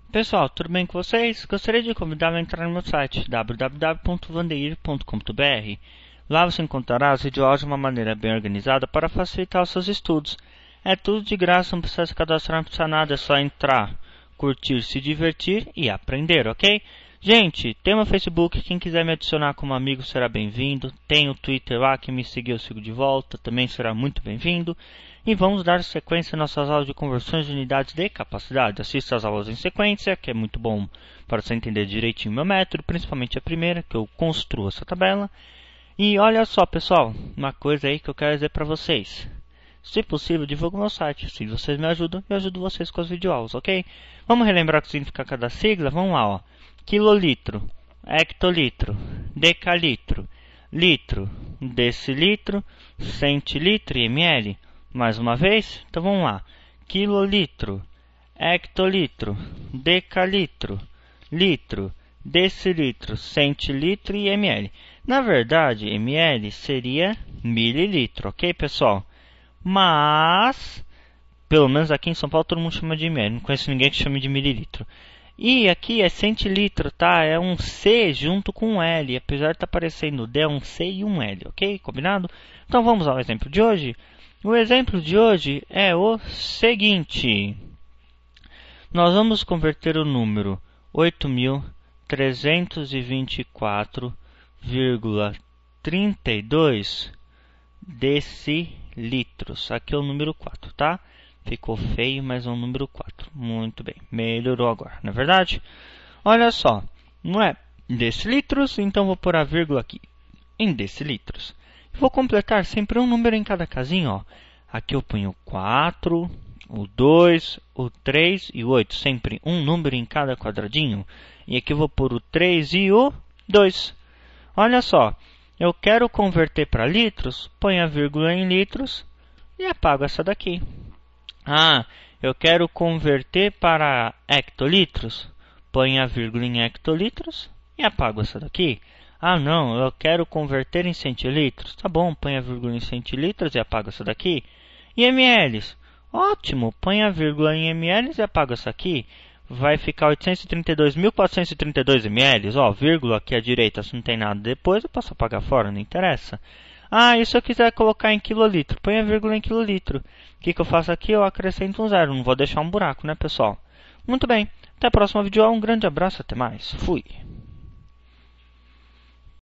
Pessoal, tudo bem com vocês? Gostaria de convidá-lo a entrar no meu site www.vandeir.com.br. Lá você encontrará as videoaulas de uma maneira bem organizada para facilitar os seus estudos. É tudo de graça, não precisa se cadastrar, não precisa nada, é só entrar, curtir, se divertir e aprender, ok? Gente, tem meu Facebook, quem quiser me adicionar como amigo será bem-vindo. Tem o Twitter lá, quem me seguir eu sigo de volta, também será muito bem-vindo. E vamos dar sequência às nossas aulas de conversões de unidades de capacidade. Assista as aulas em sequência, que é muito bom para você entender direitinho o meu método, principalmente a primeira, que eu construo essa tabela. E olha só, pessoal, uma coisa aí que eu quero dizer para vocês. Se possível, divulgue o meu site. Se vocês me ajudam, eu ajudo vocês com as videoaulas, ok? Vamos relembrar o que significa cada sigla? Vamos lá, ó. Quilolitro, hectolitro, decalitro, litro, decilitro, centilitro e ml. Mais uma vez, então vamos lá. Quilolitro, hectolitro, decalitro, litro, decilitro, centilitro e ml. Na verdade, ml seria mililitro, ok, pessoal? Mas, pelo menos aqui em São Paulo, todo mundo chama de ml. Não conheço ninguém que chame de mililitro. E aqui é centilitro, tá? É um C junto com um L. Apesar de estar parecendo D, é um C e um L, ok? Combinado? Então vamos ao exemplo de hoje. O exemplo de hoje é o seguinte. Nós vamos converter o número 8.324,32 decilitros. Aqui é o número 4, tá? Ficou feio, mas é o número 4. Muito bem, melhorou agora, não é verdade? Olha só, não é decilitros, então vou pôr a vírgula aqui em decilitros. Vou completar sempre um número em cada casinho, ó. Aqui eu ponho o 4, o 2, o 3 e o 8. Sempre um número em cada quadradinho. E aqui eu vou pôr o 3 e o 2. Olha só, eu quero converter para litros, ponho a vírgula em litros e apago essa daqui. Ah, eu quero converter para hectolitros, ponho a vírgula em hectolitros e apago essa daqui. Ah, não, eu quero converter em centilitros. Tá bom, põe a vírgula em centilitros e apaga essa daqui. E ml? Ótimo, põe a vírgula em ml e apaga essa aqui. Vai ficar 832.432 ml. Ó, vírgula aqui à direita, se não tem nada depois, eu posso apagar fora, não interessa. Ah, e se eu quiser colocar em quilolitro? Põe a vírgula em quilolitro. O que eu faço aqui? Eu acrescento um zero. Não vou deixar um buraco, né, pessoal? Muito bem. Até a próxima vídeo. Um grande abraço. Até mais. Fui.